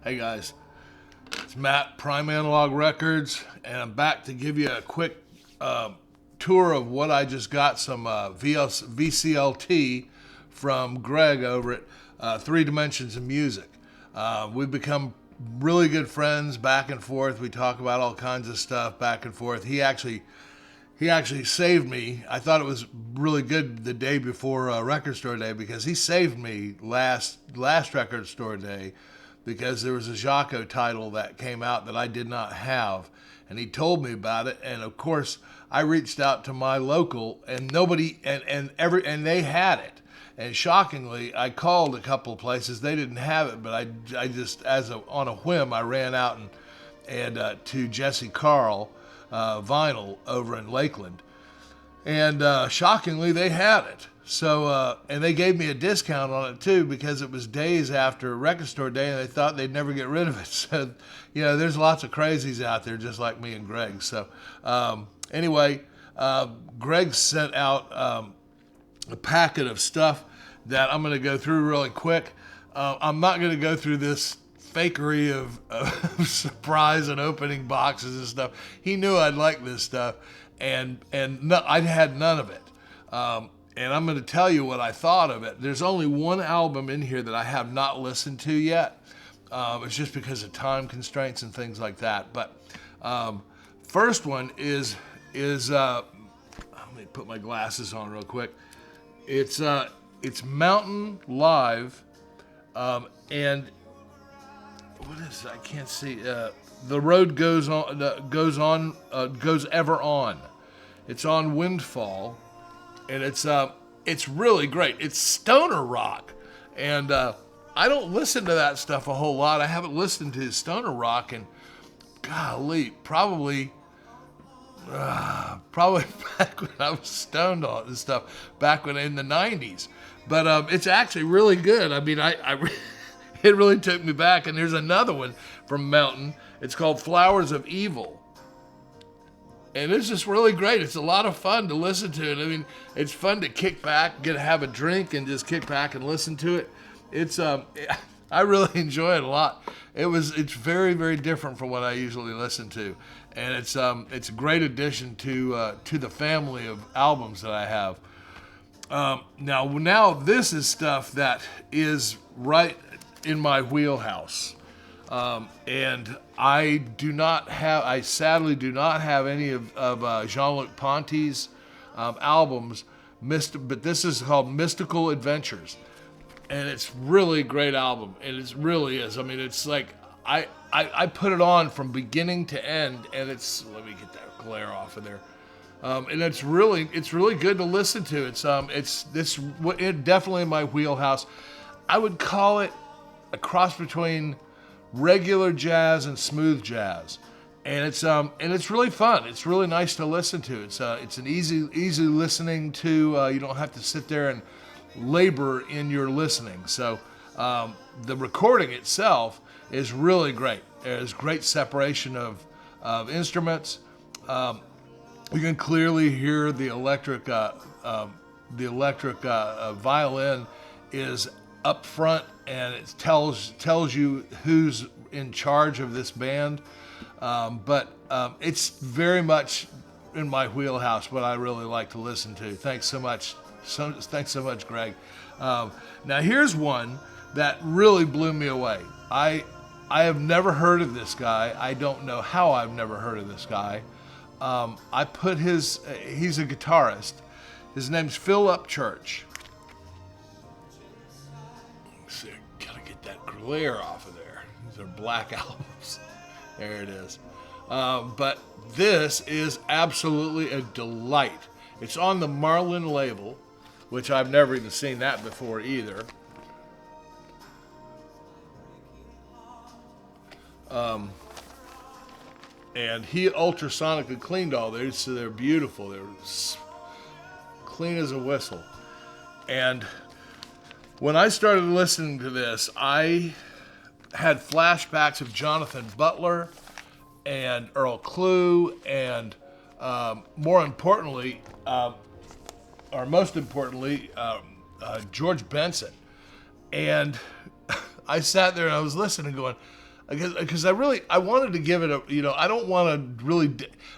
Hey guys, it's Matt, Prime Analog Records, and I'm back to give you a quick tour of what I just got, some VCLT from Greg over at Three Dimensions of Music. We've become really good friends back and forth. We talk about all kinds of stuff back and forth. He actually saved me. I thought it was really good the day before Record Store Day because he saved me last Record Store Day because there was a Jaco title that came out that I did not have, and he told me about it. And of course, I reached out to my local, and nobody and they had it. And shockingly, I called a couple of places. They didn't have it, but I just on a whim, I ran out and to Jesse Carl Vinyl over in Lakeland, and shockingly, they had it. So and they gave me a discount on it too because it was days after Record Store Day, and they thought they'd never get rid of it. So there's lots of crazies out there just like me and Greg. So anyway, Greg sent out a packet of stuff that I'm going to go through really quick. I'm not going to go through this fakery of surprise and opening boxes and stuff. He knew I'd like this stuff, and no, I had none of it. And I'm going to tell you what I thought of it. There's only one album in here that I have not listened to yet. It's just because of time constraints and things like that. But first one is let me put my glasses on real quick. It's Mountain Live, and what is it? I can't see. The Road Goes Ever On. It's on Windfall, and it's really great. It's stoner rock, and I don't listen to that stuff a whole lot. I haven't listened to stoner rock in, golly, probably back when I was stoned on this stuff, back when in the 90s. But it's actually really good. I mean, it really took me back. And there's another one from Mountain. It's called Flowers of Evil. And it's just really great. It's a lot of fun to listen to. And I mean, it's fun to kick back, have a drink, and just kick back and listen to it. It's I really enjoy it a lot. It's very, very different from what I usually listen to, and it's a great addition to the family of albums that I have. Now this is stuff that is right in my wheelhouse, and I sadly do not have any of Jean-Luc Ponty's albums, but this is called Mystical Adventures. And it's really a great album, and it really is. I mean, it's like I put it on from beginning to end, and let me get that glare off of there, and it's really good to listen to. It's definitely in my wheelhouse. I would call it a cross between regular jazz and smooth jazz, and it's really fun. It's really nice to listen to. It's an easy listening to. You don't have to sit there and labor in your listening. So the recording itself is really great. There's great separation of instruments. You can clearly hear the electric violin is up front, and it tells you who's in charge of this band. But it's very much in my wheelhouse, what I really like to listen to. Thanks so much, Greg. Now here's one that really blew me away. I have never heard of this guy. I don't know how I've never heard of this guy. He's a guitarist. His name's Phil Upchurch. Let's see, gotta get that glare off of there. These are black albums. There it is. But this is absolutely a delight. It's on the Marlin label, which I've never even seen that before either. And he ultrasonically cleaned all these, so they're beautiful. They're clean as a whistle. And when I started listening to this, I had flashbacks of Jonathan Butler and Earl Klugh, and most importantly, George Benson. And I sat there and I was listening going, because I wanted to give it a, I don't want to really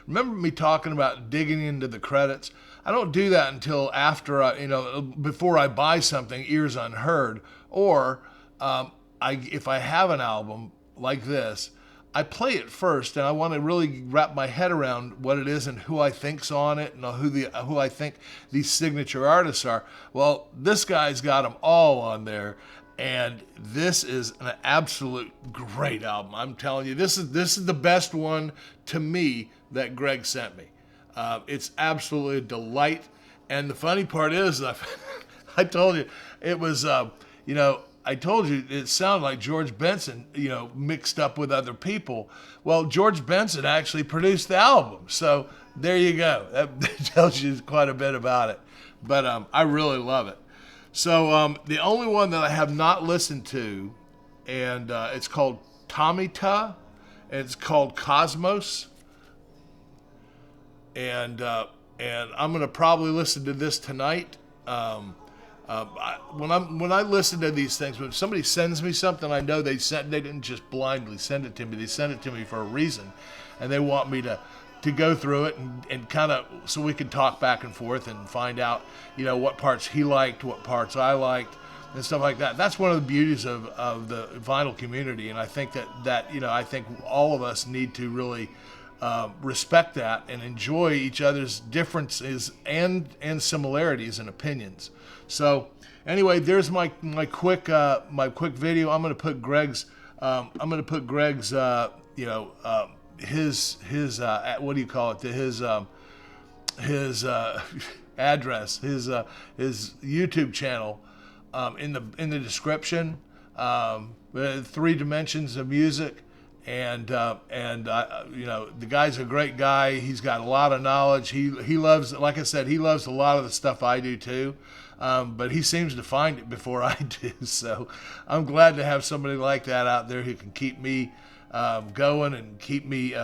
remember me talking about digging into the credits. I don't do that until after before I buy something, ears unheard, or if I have an album like this, I play it first, and I want to really wrap my head around what it is and who I think's on it, and who I think these signature artists are. Well, this guy's got them all on there, and this is an absolute great album. I'm telling you, this is the best one to me that Greg sent me. It's absolutely a delight, and the funny part is, I told you it was, I told you it sounded like George Benson, mixed up with other people. Well, George Benson actually produced the album. So there you go. That tells you quite a bit about it. But I really love it. So the only one that I have not listened to, and it's called Tommy Tuh, and it's called Cosmos. And I'm going to probably listen to this tonight. When I listen to these things, when somebody sends me something, I know they didn't just blindly send it to me. They sent it to me for a reason, and they want me to go through it and kind of so we can talk back and forth and find out, what parts he liked, what parts I liked, and stuff like that. That's one of the beauties of the vinyl community, and I think that I think all of us need to really respect that and enjoy each other's differences and similarities and opinions. So anyway, there's my quick video. I'm going to put Greg's his what do you call it, his address, his YouTube channel in the description. 3 Dimensions of Music. And the guy's a great guy. He's got a lot of knowledge. He loves, like I said, he loves a lot of the stuff I do too. But he seems to find it before I do. So I'm glad to have somebody like that out there who can keep me going and keep me,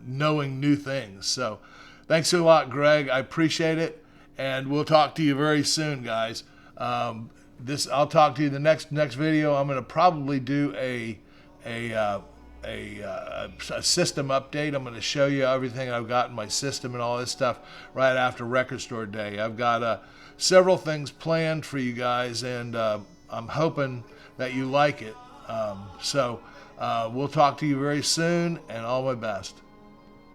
knowing new things. So thanks a lot, Greg. I appreciate it. And we'll talk to you very soon, guys. I'll talk to you the next video. I'm going to probably do a system update. I'm going to show you everything I've got in my system and all this stuff right after Record Store Day. I've got several things planned for you guys, and I'm hoping that you like it. So we'll talk to you very soon, and all my best.